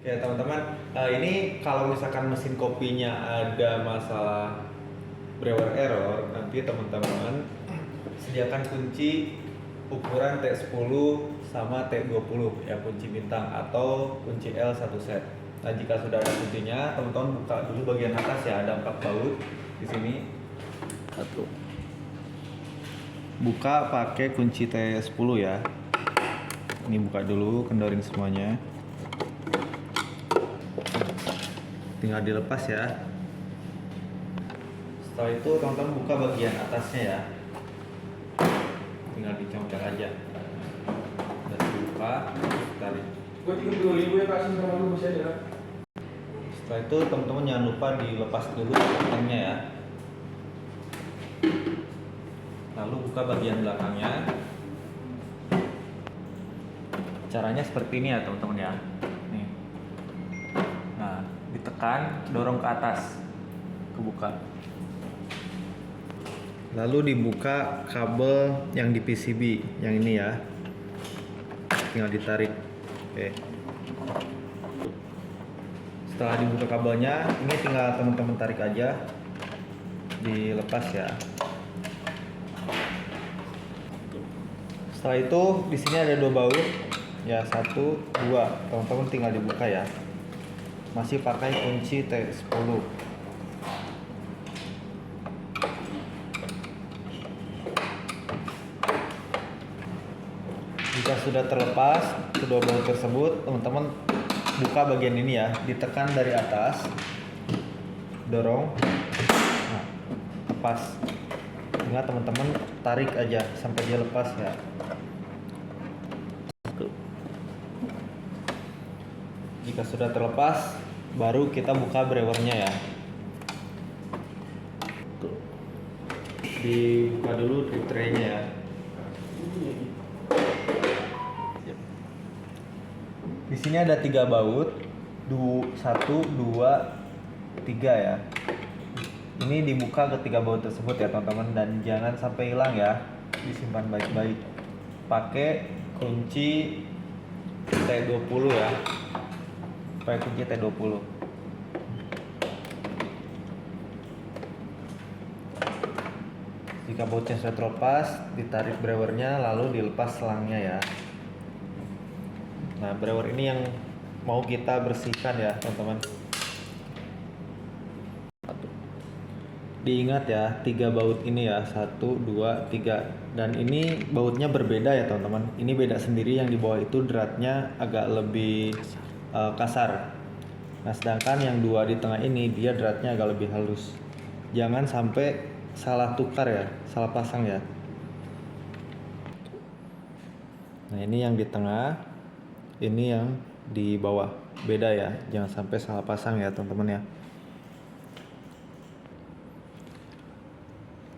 Ya teman-teman, ini kalau misalkan mesin kopinya ada masalah brewer error, nanti teman-teman sediakan kunci ukuran T10 sama T20 ya, kunci bintang atau kunci L satu set. Nah jika sudah ada kuncinya, teman-teman buka dulu bagian atas ya, ada 4 baut di sini. Satu. Buka pakai kunci T10 ya. Ini buka dulu, kendorin semuanya. Tinggal dilepas ya. Setelah itu teman-teman buka bagian atasnya ya, tinggal dicongkel aja dan dibuka, tarik. Gue 30.000 ya kasih sama lu masih ada. Setelah itu teman-teman jangan lupa dilepas dulu belakangnya ya, lalu buka bagian belakangnya. Caranya seperti ini ya teman-teman ya, nih. Nah ditekan, dorong ke atas, kebuka. Lalu dibuka kabel yang di PCB yang ini ya, tinggal ditarik. Oke. Setelah dibuka kabelnya, ini tinggal teman-teman tarik aja, dilepas ya. Setelah itu di sini ada 2 baut ya, 1, 2, teman-teman tinggal dibuka ya, masih pakai kunci T10. Jika sudah terlepas kedua baut tersebut, teman-teman buka bagian ini ya, ditekan dari atas, dorong, nah, lepas. Tinggal teman-teman tarik aja sampai dia lepas ya. Jika sudah terlepas, baru kita buka brewernya ya. Dibuka dulu drip tray-nya ya. Di sini ada 3 baut, 1, 2, 3 ya. Ini dibuka ketiga baut tersebut ya teman-teman, dan jangan sampai hilang ya, disimpan baik-baik. Pakai kunci T20 ya. Pakai kunci T20. Jika bautnya sudah terlepas, ditarik brewernya lalu dilepas selangnya ya. Nah, brewer ini yang mau kita bersihkan ya, teman-teman. Diingat ya, 3 baut ini ya, 1, 2, 3. Dan ini bautnya berbeda ya, teman-teman. Ini beda sendiri, yang di bawah itu dratnya agak lebih kasar. Nah, sedangkan yang 2 di tengah ini dia dratnya agak lebih halus. Jangan sampai salah tukar ya, salah pasang ya. Nah, ini yang di tengah, ini yang di bawah, beda ya, jangan sampai salah pasang ya teman-teman ya.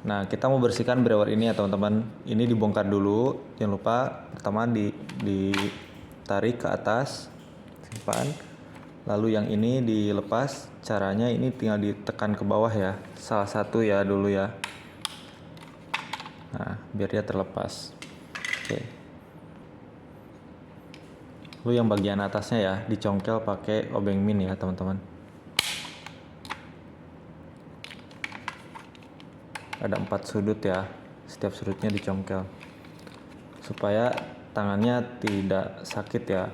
Nah, kita mau bersihkan brewer ini ya teman-teman. Ini dibongkar dulu, jangan lupa pertama ditarik ke atas, simpan. Lalu yang ini dilepas. Caranya ini tinggal ditekan ke bawah ya, salah satu ya dulu ya. Nah, biar dia terlepas. Oke. Lalu yang bagian atasnya ya, dicongkel pakai obeng min ya teman-teman. Ada 4 sudut ya, setiap sudutnya dicongkel supaya tangannya tidak sakit ya.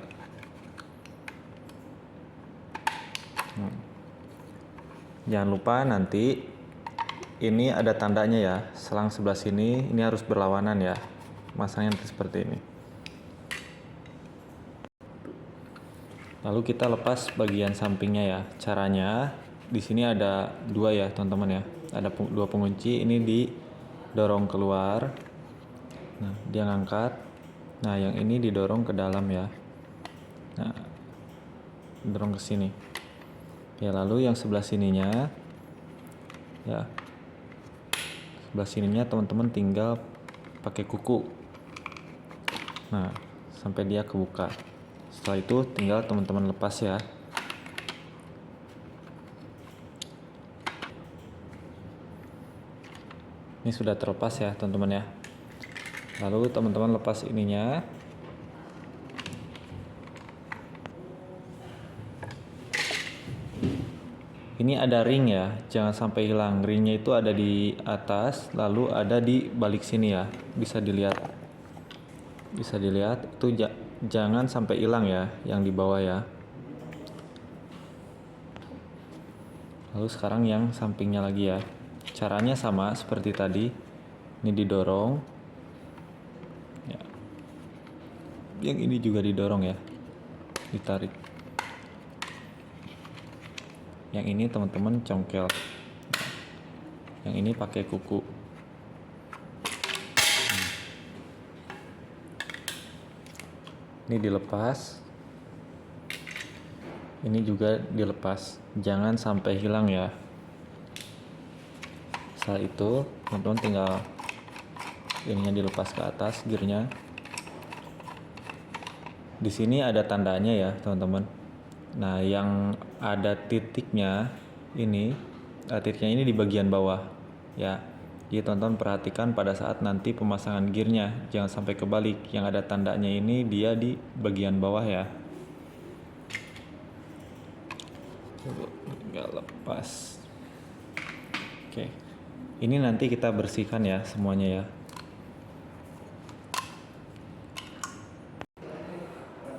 Jangan lupa nanti ini ada tandanya ya, selang sebelah sini ini harus berlawanan ya, masangnya nanti seperti ini. Lalu kita lepas bagian sampingnya ya. Caranya di sini ada 2 ya teman-teman ya, ada 2 pengunci, ini didorong keluar. Nah, dia ngangkat. Nah, yang ini didorong ke dalam ya. Nah, dorong ke sini. Ya, lalu yang sebelah sininya ya. Sebelah sininya teman-teman tinggal pakai kuku. Nah, sampai dia kebuka. Setelah itu tinggal teman-teman lepas ya. Ini sudah terlepas ya teman-teman ya. Lalu teman-teman lepas ininya. Ini ada ring ya, jangan sampai hilang. Ringnya itu ada di atas, lalu ada di balik sini ya. Bisa dilihat. Bisa dilihat itu jangan sampai hilang ya, yang di bawah ya. Lalu sekarang yang sampingnya lagi ya. Caranya sama seperti tadi. Ini didorong. Ya. Yang ini juga didorong ya. Ditarik. Yang ini teman-teman congkel. Yang ini pakai kuku. Ini dilepas. Ini juga dilepas. Jangan sampai hilang ya. Setelah itu, teman-teman tinggal ininya dilepas ke atas, gearnya. Di sini ada tandanya ya, teman-teman. Nah, yang ada titiknya ini di bagian bawah ya. Jadi teman-teman perhatikan pada saat nanti pemasangan gearnya, jangan sampai kebalik. Yang ada tandanya ini dia di bagian bawah ya. Nggak lepas. Oke, ini nanti kita bersihkan ya semuanya ya.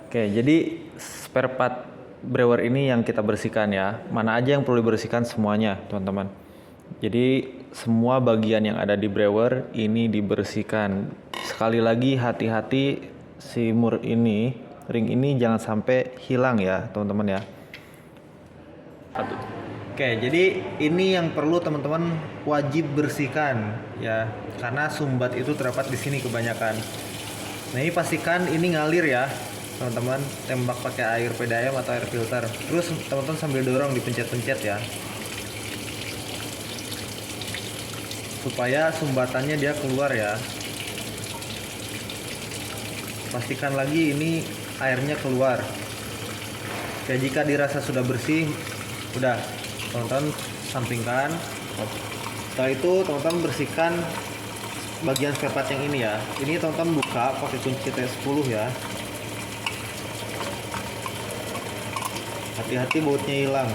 Oke, jadi spare part brewer ini yang kita bersihkan ya. Mana aja yang perlu dibersihkan semuanya, teman-teman. Jadi semua bagian yang ada di brewer ini dibersihkan. Sekali lagi hati-hati si ring ini jangan sampai hilang ya, teman-teman ya. Oke, jadi ini yang perlu teman-teman wajib bersihkan ya, karena sumbat itu terdapat di sini kebanyakan. Nah, ini pastikan ini ngalir ya. Teman-teman tembak pakai air PDAM atau air filter. Terus teman-teman sambil dorong dipencet-pencet ya, supaya sumbatannya dia keluar ya. Pastikan lagi ini airnya keluar. Oke, jika dirasa sudah bersih, udah teman-teman sampingkan. Setelah itu teman-teman bersihkan bagian spare part yang ini ya. Ini teman-teman buka pakai kunci T10 ya. Hati-hati bautnya hilang.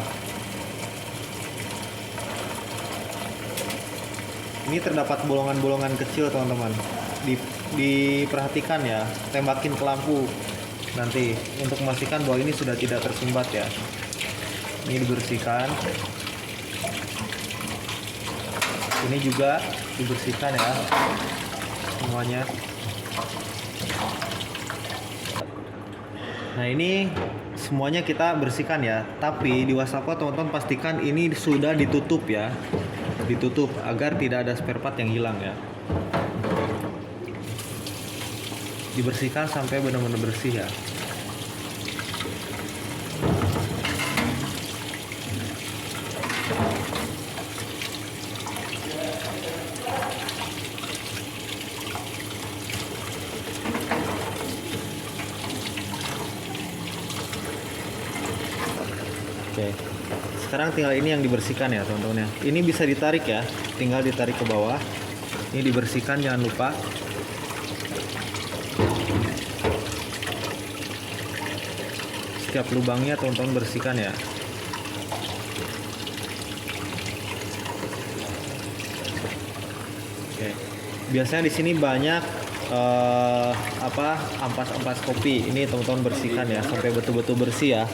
Ini terdapat bolongan-bolongan kecil teman-teman. Diperhatikan ya, tembakin ke lampu nanti untuk memastikan bahwa ini sudah tidak tersumbat ya. Ini dibersihkan. Ini juga dibersihkan ya semuanya. Nah, ini semuanya kita bersihkan ya, tapi di wastafel teman-teman pastikan ini sudah ditutup ya, ditutup agar tidak ada spare part yang hilang ya. Dibersihkan sampai benar-benar bersih ya. Oke, sekarang tinggal ini yang dibersihkan ya teman-teman ya. Ini bisa ditarik ya, tinggal ditarik ke bawah. Ini dibersihkan, jangan lupa. Setiap lubangnya teman-teman bersihkan ya. Oke, biasanya di sini banyak ampas-ampas kopi. Ini teman-teman bersihkan ya sampai betul-betul bersih ya.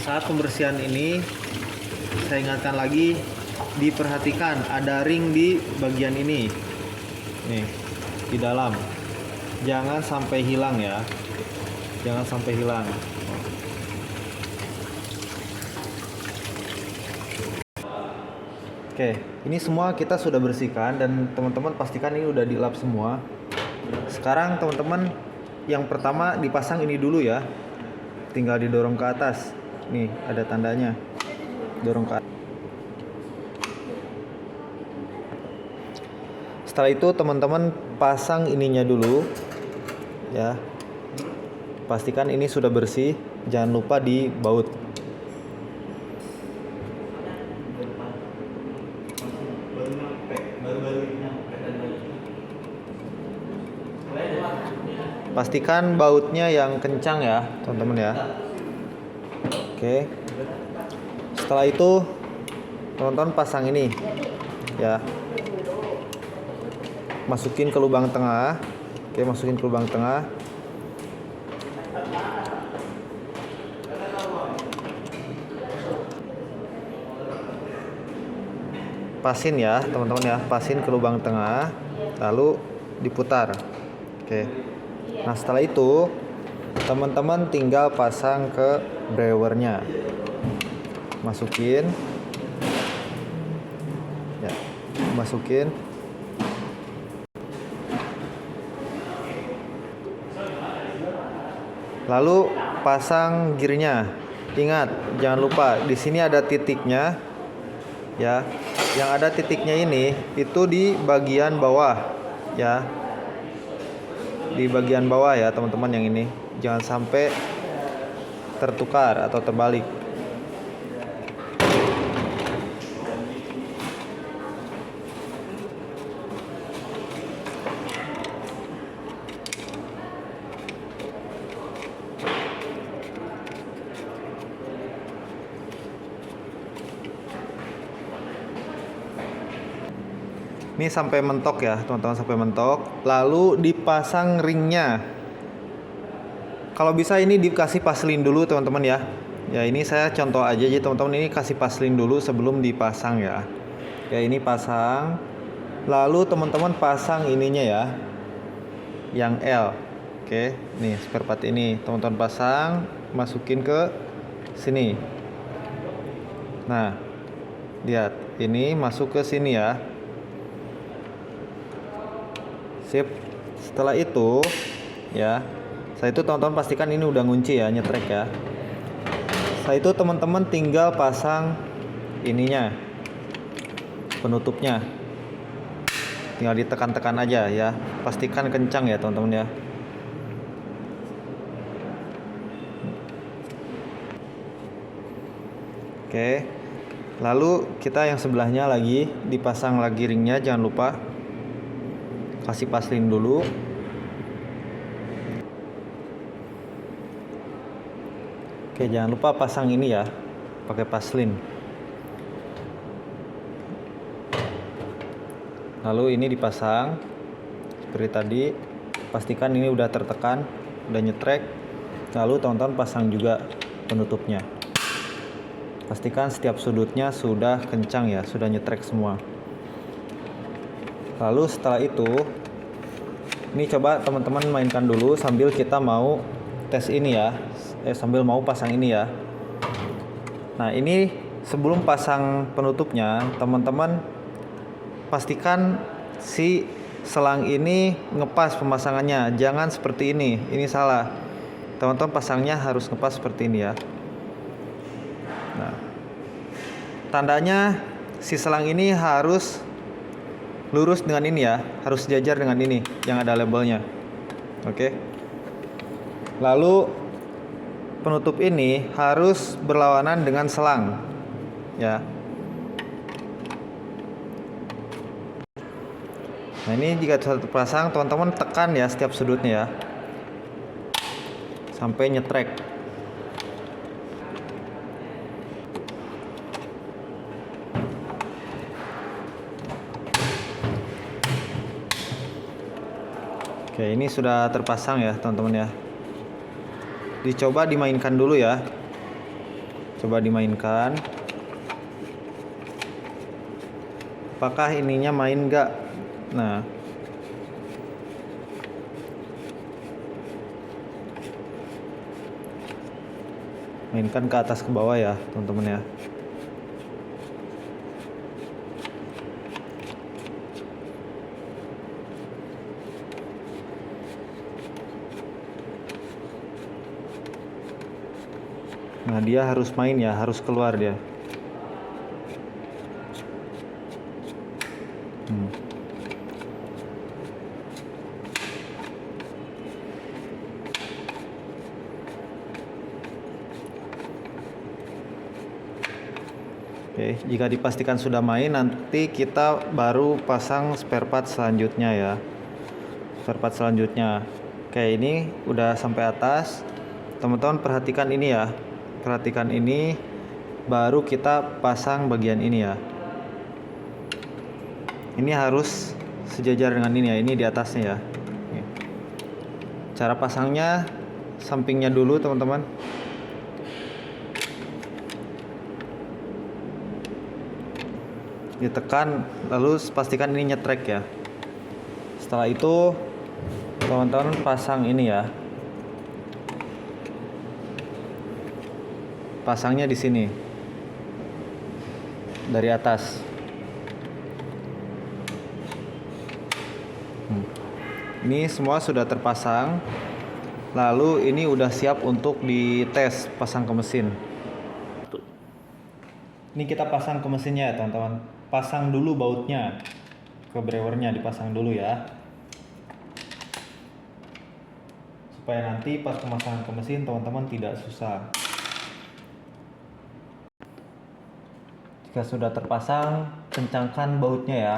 Saat pembersihan ini saya ingatkan lagi, diperhatikan ada ring di bagian ini nih di dalam, jangan sampai hilang ya, jangan sampai hilang. Oke, ini semua kita sudah bersihkan dan teman-teman pastikan ini udah dilap semua. Sekarang teman-teman yang pertama dipasang ini dulu ya, tinggal didorong ke atas. Nih ada tandanya, dorong ke atas. Setelah itu teman-teman pasang ininya dulu ya, pastikan ini sudah bersih, jangan lupa dibaut. Pastikan bautnya yang kencang ya, teman-teman ya. Oke. Setelah itu, teman-teman pasang ini ya. Masukin ke lubang tengah. Oke, masukin ke lubang tengah. Pasin ya, teman-teman ya. Pasin ke lubang tengah, lalu diputar. Oke. Nah, setelah itu teman-teman tinggal pasang ke brewernya. Masukin. Ya, masukin. Lalu pasang gearnya. Ingat, jangan lupa di sini ada titiknya. Ya. Yang ada titiknya ini itu di bagian bawah ya. Di bagian bawah ya, teman-teman, yang ini. Jangan sampai tertukar atau terbalik. Ini sampai mentok ya, teman-teman, sampai mentok. Lalu dipasang ringnya. Kalau bisa ini dikasih paslin dulu, teman-teman ya. Ya, ini saya contoh aja jadi teman-teman, ini kasih paslin dulu sebelum dipasang ya. Ya, ini pasang. Lalu teman-teman pasang ininya ya. Yang L. Oke, nih spare part ini teman-teman pasang, masukin ke sini. Nah, lihat, ini masuk ke sini ya. Sip. Setelah itu ya, setelah itu teman-teman pastikan ini udah ngunci ya, nyetrek ya. Setelah itu teman-teman tinggal pasang ininya, penutupnya. Tinggal ditekan-tekan aja ya. Pastikan kencang ya, teman-teman ya. Oke. Lalu kita yang sebelahnya lagi dipasang lagi ringnya, jangan lupa. Kasih paslin dulu. Oke, jangan lupa pasang ini ya, pakai paslin. Lalu ini dipasang seperti tadi. Pastikan ini udah tertekan, udah nyetrek. Lalu teman-teman pasang juga penutupnya. Pastikan setiap sudutnya sudah kencang ya, sudah nyetrek semua. Lalu setelah itu, ini coba teman-teman mainkan dulu sambil kita mau tes ini ya, sambil mau pasang ini ya. Nah, ini sebelum pasang penutupnya, teman-teman pastikan si selang ini ngepas pemasangannya, jangan seperti ini salah. Teman-teman pasangnya harus ngepas seperti ini ya. Nah, tandanya si selang ini harus lurus dengan ini ya, harus sejajar dengan ini yang ada labelnya. Oke. Lalu penutup ini harus berlawanan dengan selang ya. Nah, ini jika sudah terpasang, teman-teman tekan ya setiap sudutnya ya, sampai nyetrek. Oke, ini sudah terpasang ya, teman-teman ya. Dicoba dimainkan dulu ya. Coba dimainkan. Apakah ininya main nggak? Nah, mainkan ke atas ke bawah ya, teman-teman ya. Nah, dia harus main ya, harus keluar dia. Oke, jika dipastikan sudah main, nanti kita baru pasang spare part selanjutnya ya. Spare part selanjutnya. Oke, ini udah sampai atas. Teman-teman perhatikan ini ya. Perhatikan ini, baru kita pasang bagian ini ya. Ini harus sejajar dengan ini ya. Ini di atasnya ya. Oke. Cara pasangnya, sampingnya dulu teman-teman. Ditekan, lalu pastikan ini nyetrek ya. Setelah itu teman-teman pasang ini ya. Pasangnya di sini. Dari atas. Ini semua sudah terpasang. Lalu ini udah siap untuk dites pasang ke mesin. Ini kita pasang ke mesinnya ya teman-teman. Pasang dulu bautnya. Ke brewernya dipasang dulu ya. Supaya nanti pas pemasangan ke mesin teman-teman tidak susah. Jika sudah terpasang, kencangkan bautnya ya.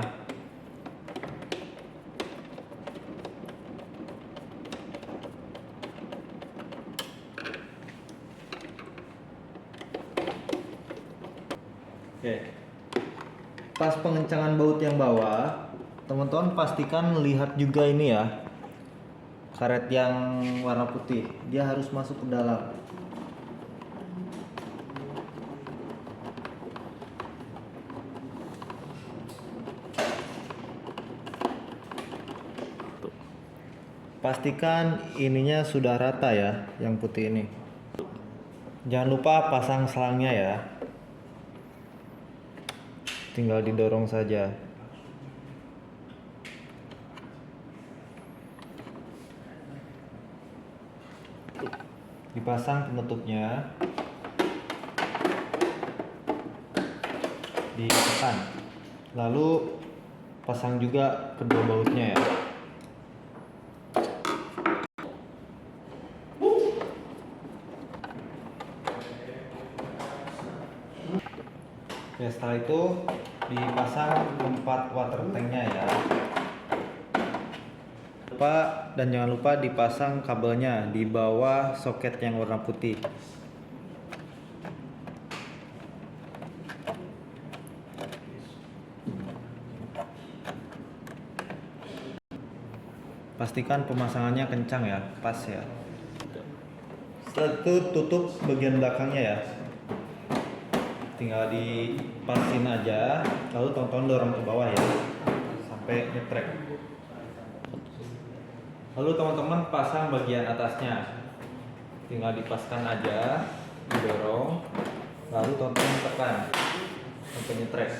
Oke. Pas pengencangan baut yang bawah, teman-teman pastikan lihat juga ini ya. Karet yang warna putih, dia harus masuk ke dalam. Pastikan ininya sudah rata ya, yang putih ini. Jangan lupa pasang selangnya ya. Tinggal didorong saja. Dipasang penutupnya. Ditekan. Lalu pasang juga kedua bautnya ya. Ya, setelah itu dipasang tempat water tanknya ya. Dan jangan lupa dipasang kabelnya di bawah soket yang warna putih. Pastikan pemasangannya kencang ya, pas ya. Setelah itu tutup bagian belakangnya ya. Tinggal dipasin aja, lalu tonton dorong ke bawah ya, sampai nyetrek. Lalu teman-teman pasang bagian atasnya, tinggal dipaskan aja, didorong, lalu tonton tekan sampai nyetrek.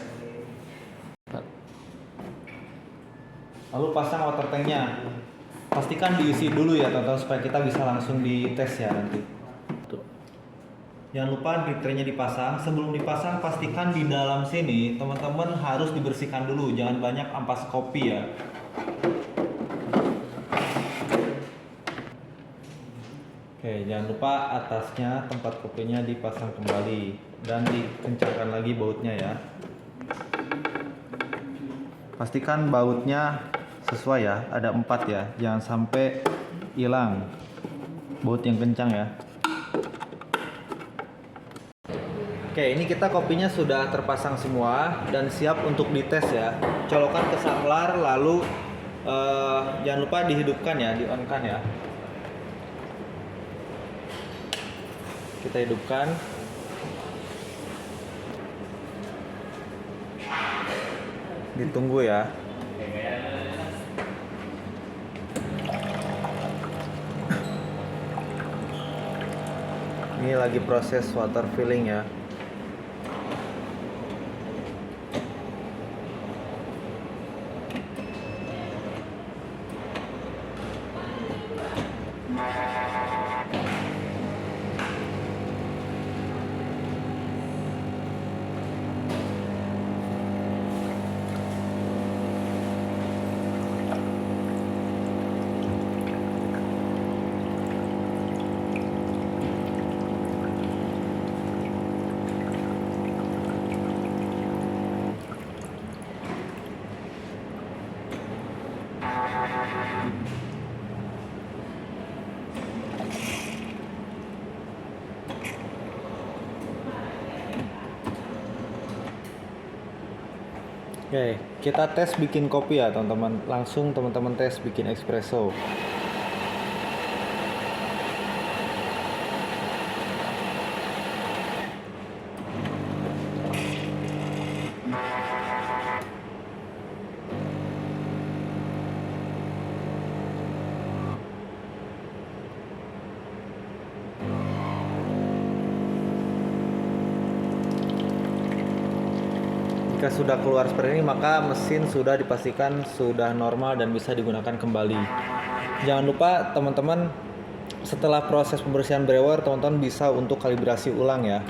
Lalu pasang water tanknya, pastikan diisi dulu ya teman-teman supaya kita bisa langsung dites ya nanti. Jangan lupa filternya dipasang. Sebelum dipasang pastikan di dalam sini teman-teman harus dibersihkan dulu. Jangan banyak ampas kopi ya. Oke, jangan lupa atasnya tempat kopinya dipasang kembali dan dikencangkan lagi bautnya ya. Pastikan bautnya sesuai ya. Ada 4 ya. Jangan sampai hilang baut yang kencang ya. Oke, ini kita kopinya sudah terpasang semua dan siap untuk dites ya. Colokan ke saklar, lalu jangan lupa dihidupkan ya, di-on-kan ya. Kita hidupkan. Ditunggu ya. Ini lagi proses water filling ya. Oke, kita tes bikin kopi ya teman-teman. Langsung teman-teman tes bikin espresso. Jika sudah keluar seperti ini, maka mesin sudah dipastikan sudah normal dan bisa digunakan kembali. Jangan lupa teman-teman, setelah proses pembersihan brewer, teman-teman bisa untuk kalibrasi ulang ya.